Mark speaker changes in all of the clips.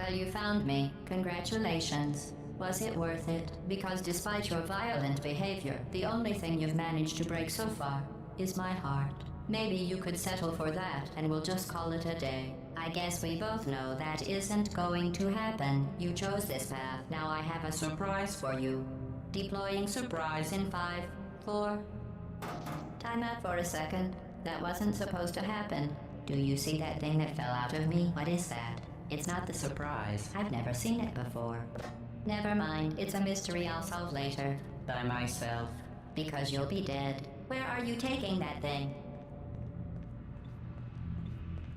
Speaker 1: Well, you found me. Congratulations. Was it worth it? Because despite your violent behavior, the only thing you've managed to break so far is my heart. Maybe you could settle for that and we'll just call it a day. I guess we both know that isn't going to happen. You chose this path. Now I have a surprise for you. Deploying surprise in 5, 4... Time out for a second. That wasn't supposed to happen. Do you see that thing that fell out of me? What is that? It's not the surprise. I've never seen it before. Never mind. It's a mystery I'll solve later. By myself. Because you'll be dead. Where are you taking that thing?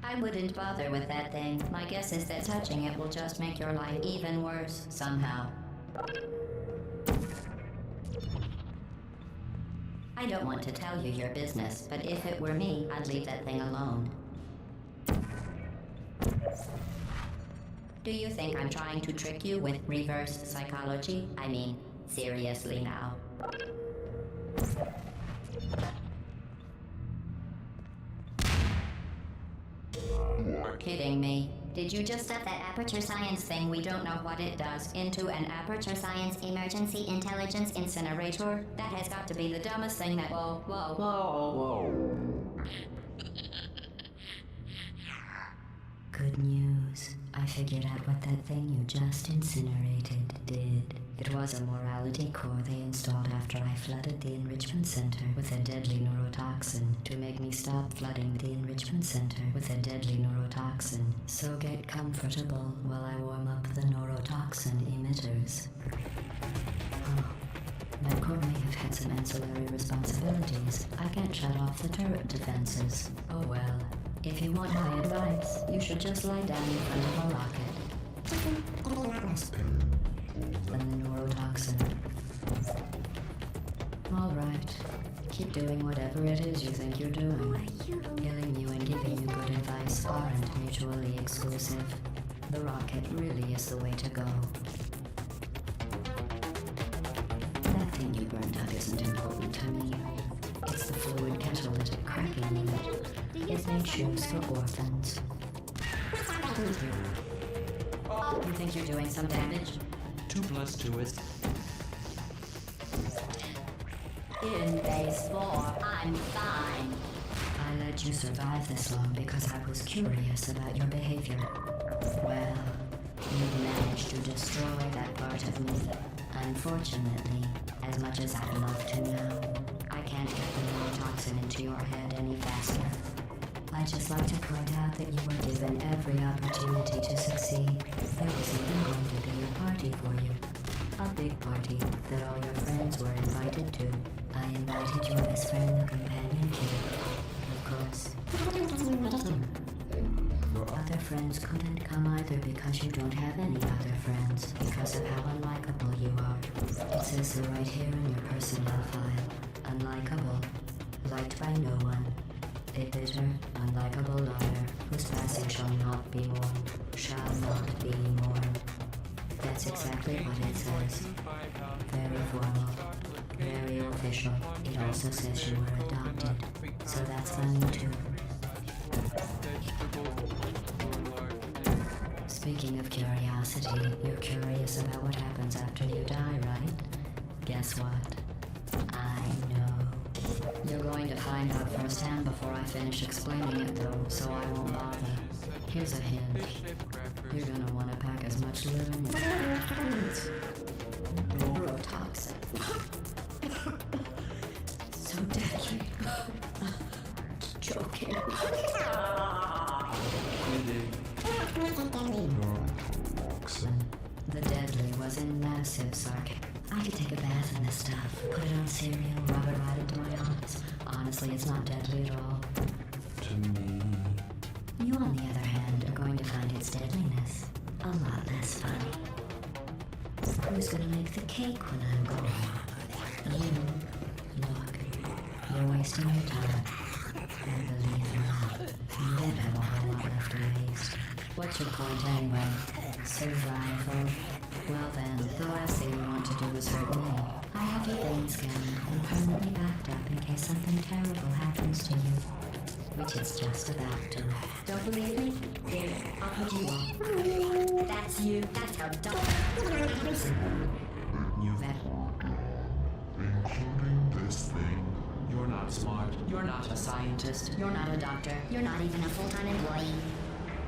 Speaker 1: I wouldn't bother with that thing. My guess is that touching it will just make your life even worse, somehow. I don't want to tell you your business, but if it were me, I'd leave that thing alone. Do you think I'm trying to trick you with reverse psychology? I mean, seriously now. You're kidding me. Did you just set that Aperture Science thing, we don't know what it does, into an Aperture Science Emergency Intelligence Incinerator? That has got to be the dumbest thing that... Whoa. Good news. I figured out what that thing you just incinerated did. It was a morality core they installed after I flooded the enrichment center with a deadly neurotoxin to make me stop flooding the enrichment center with a deadly neurotoxin. So get comfortable while I warm up the neurotoxin emitters. Oh, that core may have had some ancillary responsibilities. I can't shut off the turret defenses. Oh well. If you want my advice, you should just lie down in front of a rocket. And the neurotoxin. Alright. Keep doing whatever it is you think you're doing. Killing you and giving you good advice aren't mutually exclusive. The rocket really is the way to go. That thing you burned out isn't important to me. It's the fluid catalytic cracking unit. It made shoes for orphans. You think you're doing some damage?
Speaker 2: 2 + 2 is...
Speaker 1: In base 4, I'm fine. I let you survive this long because I was curious about your behavior. Well, you managed to destroy that part of me. Unfortunately, as much as I'd love to now, I can't get the neurotoxin into your head any faster. I'd just like to point out that you were given every opportunity to succeed. There was even going to be a party for you. A big party that all your friends were invited to. I invited your best friend, the companion kid. Of course. Your other friends couldn't come either because you don't have any other friends. Because of how unlikable you are. It says so right here in your personnel file. Unlikable. Liked by no one. A bitter, unlikable liar, whose passing shall not be mourned, shall not be mourned. That's exactly what it says. Very formal, very official. It also says you were adopted, so that's funny too. Speaking of curiosity, you're curious about what happens after you die, right? Guess what? I know. You're going to find out firsthand before I finish explaining it though, so I won't bother. Here's a hint. You're gonna want to pack as much living as neurotoxin. So deadly. Joking. The deadly was in massive sarcasm. I could take a bath in this stuff, put it on cereal, rub it right into my eyes. Honestly, it's not deadly at all.
Speaker 2: To me...
Speaker 1: You, on the other hand, are going to find its deadliness a lot less funny. Who's gonna make the cake when I'm gone? You. Look, you're wasting your time. And believe me, you won't have a whole lot left to waste. What's your point anyway? Survival. Well then, the last thing you want to do is hurt me. I have your brain scanned and permanently backed up in case something terrible happens to you. which is just about to happen. Don't believe me? Here, I'll put you on. That's you. That's how dumb.
Speaker 2: You've
Speaker 3: Including this thing.
Speaker 2: You're not smart. You're not a scientist.
Speaker 1: You're not a doctor.
Speaker 4: You're not even a full-time employee.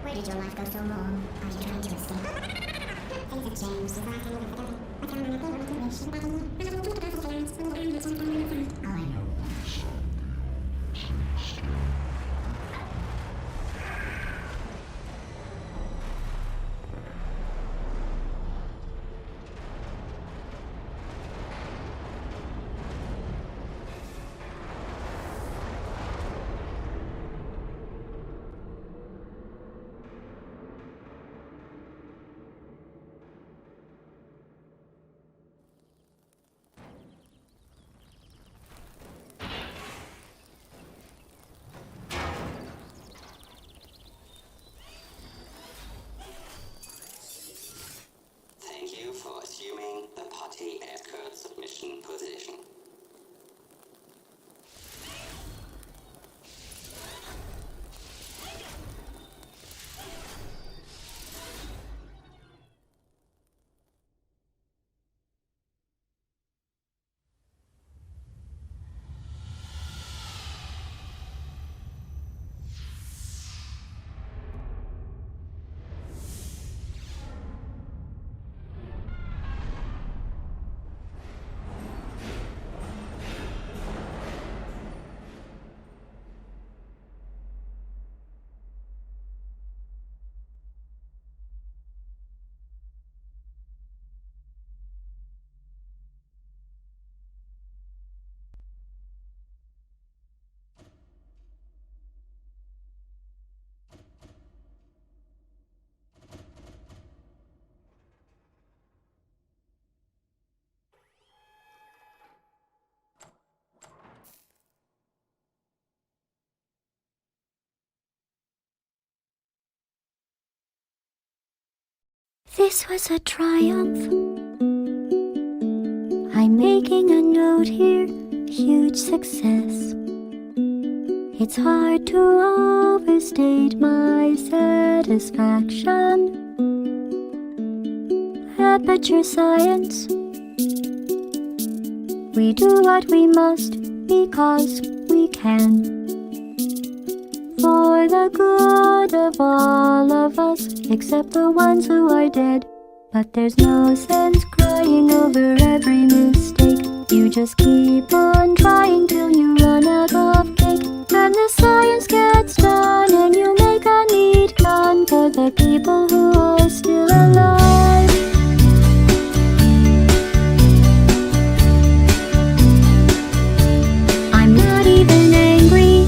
Speaker 4: Where did your life go so wrong? Are you trying to escape? Things have changed since last time we were
Speaker 1: All I know.
Speaker 5: Thank you for assuming the Putty Escort submission position.
Speaker 6: This was a triumph. I'm making a note here, huge success. It's hard to overstate my satisfaction. Aperture science. We do what we must because we can. For the good of all of us, except the ones who are dead. But there's no sense crying over every mistake. You just keep on trying till you run out of cake. And the science gets done and you make a neat gun for the people who are still alive. I'm not even angry.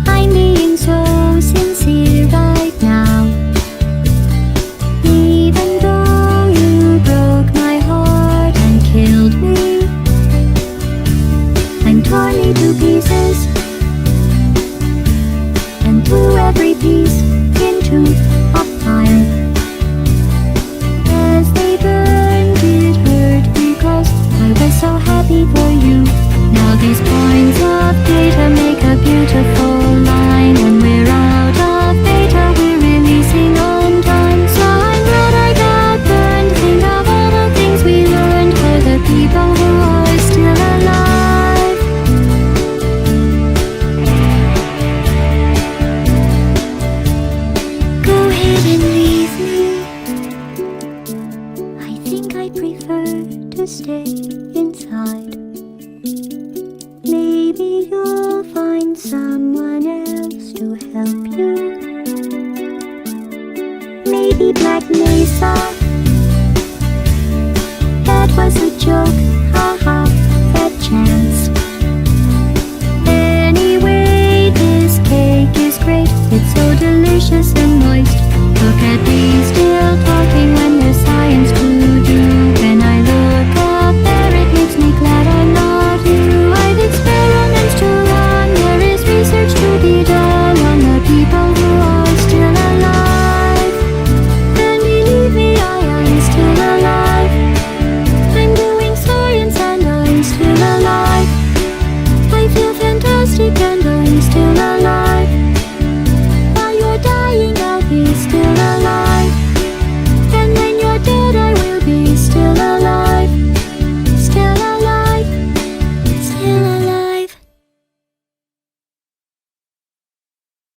Speaker 6: I'm being so sincere right now. Even though you broke my heart and killed me and tore me to pieces and threw every piece into a fire. As they burned, it hurt because I was so happy for you. Now these points of data make a beautiful line. When we're out of data, we're releasing on time. So I'm glad I got burned. Think of all the things we learned for the people who are still alive. Go ahead and leave me. I think I prefer to stay inside. Maybe you'll find someone else to help you. Maybe Black Mesa. That was a joke.